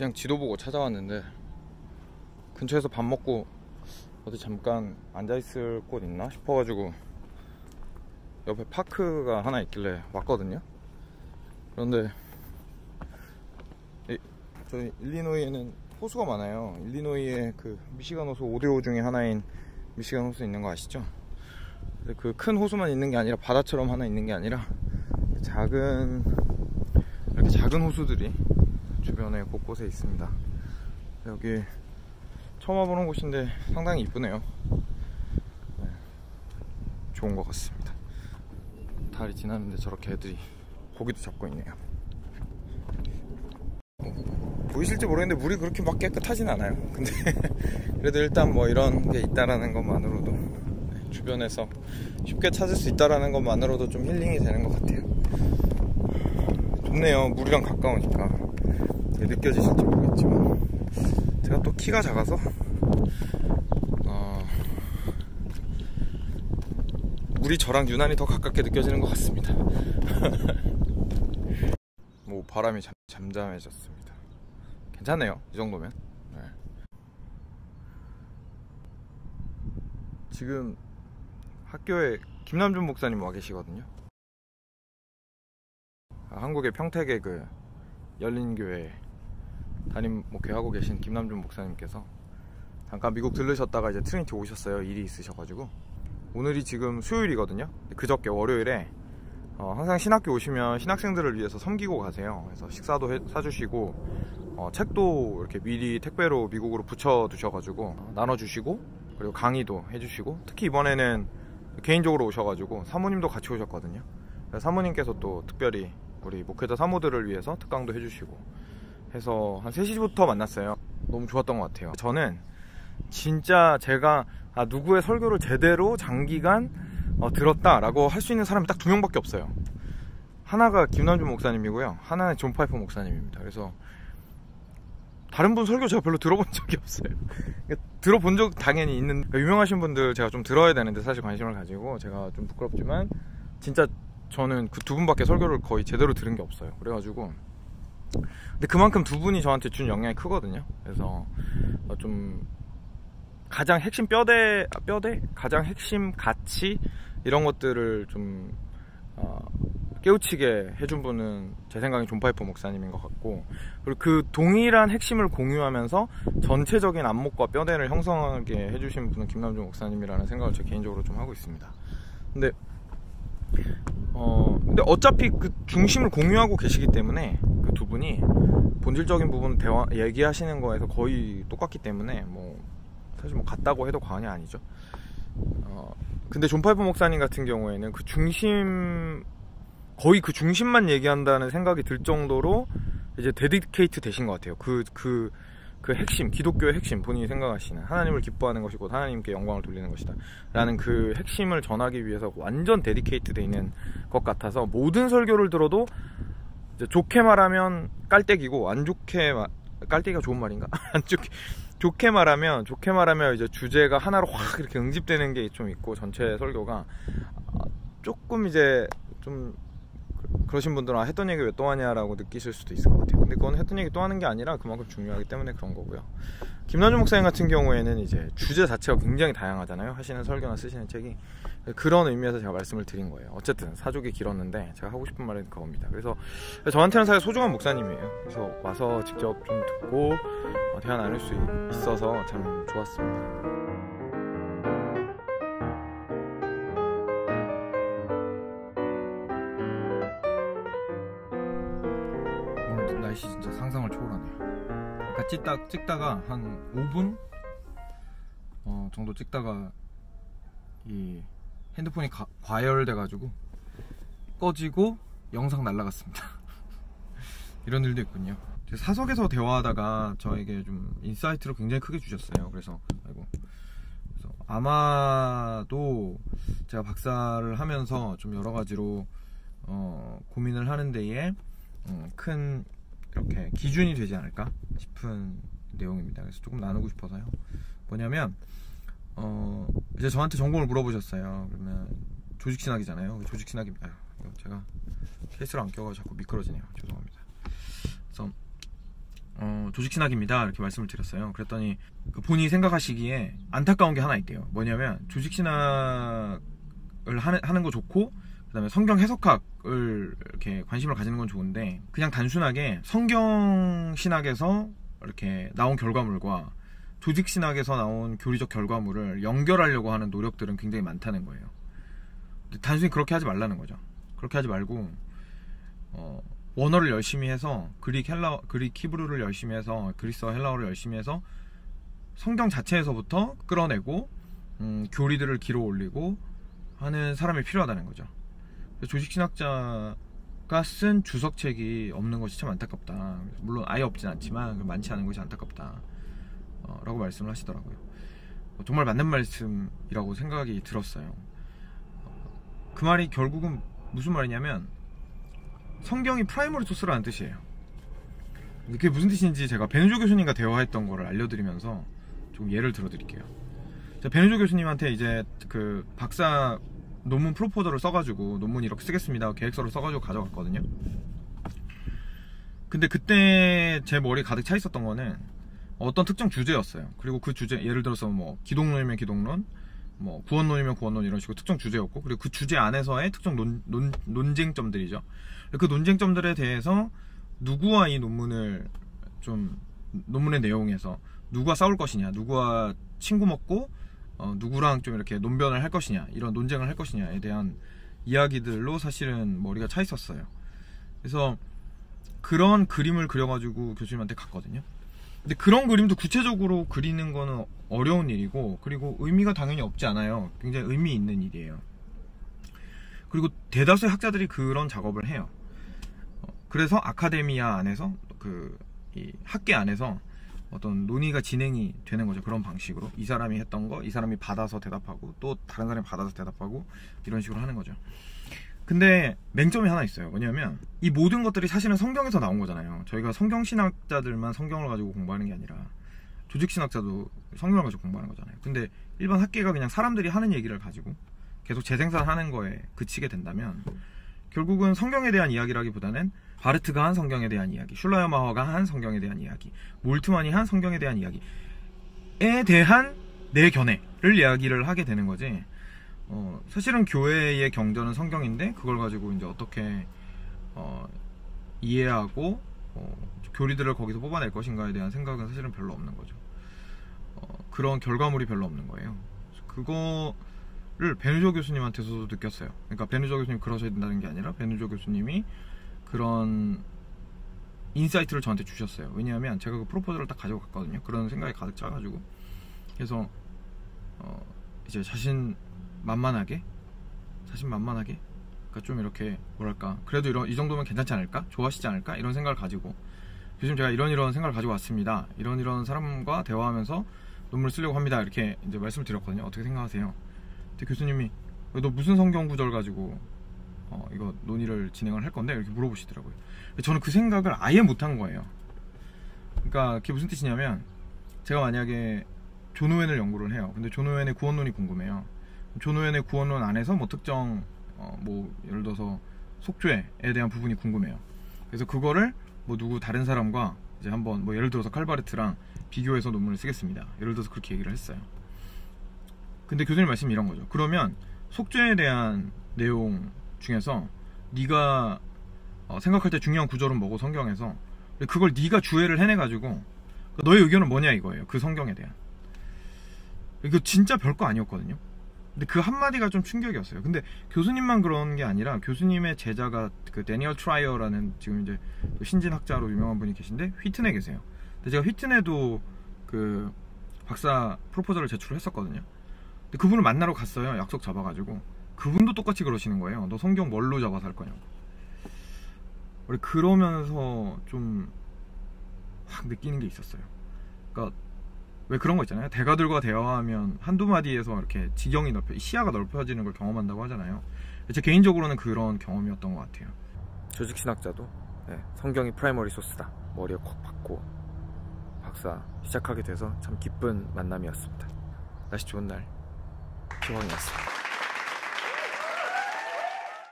그냥 지도 보고 찾아왔는데 근처에서 밥 먹고 어디 잠깐 앉아있을 곳 있나 싶어가지고 옆에 파크가 하나 있길래 왔거든요. 그런데 저희 일리노이에는 호수가 많아요. 일리노이에 그 미시간 호수 5대5 중에 하나인 미시간 호수 있는 거 아시죠? 그 큰 호수만 있는 게 아니라 바다처럼 하나 있는 게 아니라 이렇게 작은 호수들이 주변에 곳곳에 있습니다. 여기 처음 와보는 곳인데 상당히 이쁘네요. 네, 좋은 것 같습니다. 달이 지나는데 저렇게 애들이 고기도 잡고 있네요. 보이실지 모르겠는데 물이 그렇게 막 깨끗하진 않아요. 근데 그래도 일단 뭐 이런 게 있다라는 것만으로도, 주변에서 쉽게 찾을 수 있다라는 것만으로도 좀 힐링이 되는 것 같아요. 좋네요. 물이랑 가까우니까. 느껴지실지 모르겠지만 제가 또 키가 작아서 물이 저랑 유난히 더 가깝게 느껴지는 것 같습니다. 뭐 바람이 잠잠해졌습니다. 괜찮네요, 이 정도면. 네. 지금 학교에 김남준 목사님 와 계시거든요. 한국의 평택의 그 열린교회 담임 목회하고 계신 김남준 목사님께서 잠깐 미국 들르셨다가 이제 트리니티 오셨어요. 일이 있으셔가지고. 오늘이 지금 수요일이거든요. 그저께 월요일에 항상 신학교 오시면 신학생들을 위해서 섬기고 가세요. 그래서 식사도 사주시고 책도 이렇게 미리 택배로 미국으로 붙여두셔가지고 나눠주시고, 그리고 강의도 해주시고, 특히 이번에는 개인적으로 오셔가지고 사모님도 같이 오셨거든요. 사모님께서 또 특별히 우리 목회자 사모들을 위해서 특강도 해주시고 해서 한 3시부터 만났어요. 너무 좋았던 것 같아요. 저는 진짜 제가 누구의 설교를 제대로 장기간 들었다라고 할 수 있는 사람이 딱 2명밖에 없어요. 하나가 김남준 목사님이고요, 하나는 존 파이퍼 목사님입니다. 그래서 다른 분 설교 제가 별로 들어본 적이 없어요. 들어본 적 당연히 있는, 유명하신 분들 제가 좀 들어야 되는데 사실 관심을 가지고 제가 좀 부끄럽지만 진짜 저는 그 2분밖에 설교를 거의 제대로 들은 게 없어요. 그래가지고 근데 그만큼 2분이 저한테 준 영향이 크거든요. 그래서 좀 가장 핵심 뼈대 가장 핵심 가치 이런 것들을 좀 깨우치게 해준 분은 제 생각엔 존 파이퍼 목사님인 것 같고, 그리고 그 동일한 핵심을 공유하면서 전체적인 안목과 뼈대를 형성하게 해주신 분은 김남준 목사님이라는 생각을 제 개인적으로 좀 하고 있습니다. 근데 어차피 그 중심을 공유하고 계시기 때문에 그 2분이 본질적인 부분 얘기하시는 거에서 거의 똑같기 때문에 사실 같다고 해도 과언이 아니죠. 근데 존 파이퍼 목사님 같은 경우에는 거의 그 중심만 얘기한다는 생각이 들 정도로 이제 데디케이트 되신 것 같아요. 그 핵심, 기독교의 핵심, 본인이 생각하시는 하나님을 기뻐하는 것이고 하나님께 영광을 돌리는 것이다 라는 그 핵심을 전하기 위해서 완전 데디케이트 돼 있는 것 같아서, 모든 설교를 들어도 이제 좋게 말하면 깔때기고, 안 좋게 깔때기가 좋은 말인가? 좋게 말하면 이제 주제가 하나로 확 이렇게 응집되는 게 좀 있고, 전체 설교가 조금 이제 좀 그러신 분들은 했던 얘기 왜 또 하냐라고 느끼실 수도 있을 것 같아요. 근데 그건 했던 얘기 또 하는 게 아니라 그만큼 중요하기 때문에 그런 거고요. 김남준 목사님 같은 경우에는 이제 주제 자체가 굉장히 다양하잖아요. 하시는 설교나 쓰시는 책이. 그런 의미에서 제가 말씀을 드린 거예요. 어쨌든 사족이 길었는데 제가 하고 싶은 말은 그겁니다. 그래서 저한테는 사실 소중한 목사님이에요. 그래서 와서 직접 좀 듣고 대화 나눌 수 있어서 참 좋았습니다. 오늘 날씨 진짜 상상을 초월하네요. 아까 찍다가 한 5분 정도 찍다가 이 핸드폰이 과열돼가지고 꺼지고 영상 날라갔습니다. 이런 일도 있군요. 사석에서 대화하다가 저에게 좀 인사이트를 굉장히 크게 주셨어요. 그래서 아마도 제가 박사를 하면서 좀 여러 가지로 고민을 하는 데에 큰 이렇게 기준이 되지 않을까 싶은 내용입니다. 그래서 조금 나누고 싶어서요. 뭐냐면 이제 저한테 전공을 물어보셨어요. 그러면 조직신학이잖아요. 조직신학입니다. 제가 케이스를 안 껴가지고 자꾸 미끄러지네요. 죄송합니다. 그래서 조직신학입니다 이렇게 말씀을 드렸어요. 그랬더니 본인이 생각하시기에 안타까운 게 하나 있대요. 뭐냐면 조직신학을 하는 거 좋고 그 다음에 성경 해석학을 이렇게 관심을 가지는 건 좋은데 그냥 단순하게 성경 신학에서 이렇게 나온 결과물과 조직 신학에서 나온 교리적 결과물을 연결하려고 하는 노력들은 굉장히 많다는 거예요. 단순히 그렇게 하지 말라는 거죠. 그렇게 하지 말고 원어를 열심히 해서 그릭 히브리어를 열심히 해서 그리스어 헬라어를 열심히 해서 성경 자체에서부터 끌어내고 교리들을 길어 올리고 하는 사람이 필요하다는 거죠. 조직신학자가 쓴 주석책이 없는 것이 참 안타깝다. 물론 아예 없진 않지만 많지 않은 것이 안타깝다 라고 말씀을 하시더라고요. 정말 맞는 말씀이라고 생각이 들었어요. 그 말이 결국은 무슨 말이냐면 성경이 프라이머리 소스라는 뜻이에요. 그게 무슨 뜻인지 제가 베누조 교수님과 대화했던 거를 알려드리면서 좀 예를 들어드릴게요. 베누조 교수님한테 이제 그 박사 논문 프로포저를 써가지고 논문 이렇게 쓰겠습니다 계획서를 써가지고 가져갔거든요. 근데 그때 제 머리에 가득 차 있었던 거는 어떤 특정 주제였어요. 그리고 그 주제, 예를 들어서 뭐 기독론이면 기독론, 뭐 구원론이면 구원론 이런 식으로 특정 주제였고, 그리고 그 주제 안에서의 특정 논쟁점들이죠. 그 논쟁점들에 대해서 누구와 이 논문을 좀 논문의 내용에서 누구와 싸울 것이냐, 누구와 친구 먹고 누구랑 좀 이렇게 논변을 할 것이냐, 이런 논쟁을 할 것이냐에 대한 이야기들로 사실은 머리가 차 있었어요. 그래서 그런 그림을 그려가지고 교수님한테 갔거든요. 근데 그런 그림도 구체적으로 그리는 거는 어려운 일이고, 그리고 의미가 당연히 없지 않아요. 굉장히 의미 있는 일이에요. 그리고 대다수의 학자들이 그런 작업을 해요. 그래서 아카데미아 안에서 이 학계 안에서 어떤 논의가 진행이 되는 거죠. 그런 방식으로 이 사람이 했던 거 이 사람이 받아서 대답하고 또 다른 사람이 받아서 대답하고 이런 식으로 하는 거죠. 근데 맹점이 하나 있어요. 뭐냐면 이 모든 것들이 사실은 성경에서 나온 거잖아요. 저희가 성경신학자들만 성경을 가지고 공부하는 게 아니라 조직신학자도 성경을 가지고 공부하는 거잖아요. 근데 일반 학계가 그냥 사람들이 하는 얘기를 가지고 계속 재생산하는 거에 그치게 된다면 결국은 성경에 대한 이야기라기보다는 바르트가 한 성경에 대한 이야기, 슐라이어마허가 한 성경에 대한 이야기, 몰트만이 한 성경에 대한 이야기에 대한 내 견해를 이야기를 하게 되는 거지. 사실은 교회의 경전은 성경인데 그걸 가지고 이제 어떻게 이해하고 교리들을 거기서 뽑아낼 것인가에 대한 생각은 사실은 별로 없는 거죠. 그런 결과물이 별로 없는 거예요. 그거를 베누조 교수님한테서도 느꼈어요. 그러니까 베누조 교수님 그러셔야 된다는 게 아니라 베누조 교수님이 그런 인사이트를 저한테 주셨어요. 왜냐하면 제가 그 프로포즈를 딱 가지고 갔거든요. 그런 생각이 가득 차가지고. 그래서 이제 자신만만하게 그러니까 좀 이렇게 뭐랄까 그래도 이 정도면 괜찮지 않을까? 좋아하시지 않을까? 이런 생각을 가지고 요즘 제가 이런 생각을 가지고 왔습니다. 이런 사람과 대화하면서 논문을 쓰려고 합니다. 이렇게 이제 말씀을 드렸거든요. 어떻게 생각하세요? 근데 교수님이 너 무슨 성경 구절 가지고 이거 논의를 진행을 할 건데? 이렇게 물어보시더라고요. 저는 그 생각을 아예 못한 거예요. 그러니까 그게 무슨 뜻이냐면 제가 만약에 존 오웬을 연구를 해요. 근데 존 오웬의 구원론이 궁금해요. 존 오웬의 구원론 안에서 뭐 특정 뭐 예를 들어서 속죄에 대한 부분이 궁금해요. 그래서 그거를 뭐 누구 다른 사람과 이제 한번 뭐 예를 들어서 칼바르트랑 비교해서 논문을 쓰겠습니다. 예를 들어서 그렇게 얘기를 했어요. 근데 교수님 말씀이 이런 거죠. 그러면 속죄에 대한 내용 중에서 네가 생각할 때 중요한 구절은 뭐고 성경에서 그걸 네가 주해를 해내가지고 너의 의견은 뭐냐 이거예요. 그 성경에 대한. 이거 진짜 별거 아니었거든요. 근데 그 한마디가 좀 충격이었어요. 근데 교수님만 그런 게 아니라 교수님의 제자가 그 데니얼 트라이어라는 지금 이제 신진학자로 유명한 분이 계신데 휘튼에 계세요. 근데 제가 휘튼에도 그 박사 프로포저를 제출했었거든요. 근데 그분을 만나러 갔어요. 약속 잡아가지고. 그분도 똑같이 그러시는 거예요. 너 성경 뭘로 잡아서 할 거냐고. 그러면서 좀 확 느끼는 게 있었어요. 그러니까 왜 그런 거 있잖아요. 대가들과 대화하면 한두 마디에서 이렇게 지경이 시야가 넓혀지는 걸 경험한다고 하잖아요. 제 개인적으로는 그런 경험이었던 것 같아요. 조직신학자도 성경이 프라이머리 소스다 머리에 콕 박고 박사 시작하게 돼서 참 기쁜 만남이었습니다. 날씨 좋은 날 기광이었습니다.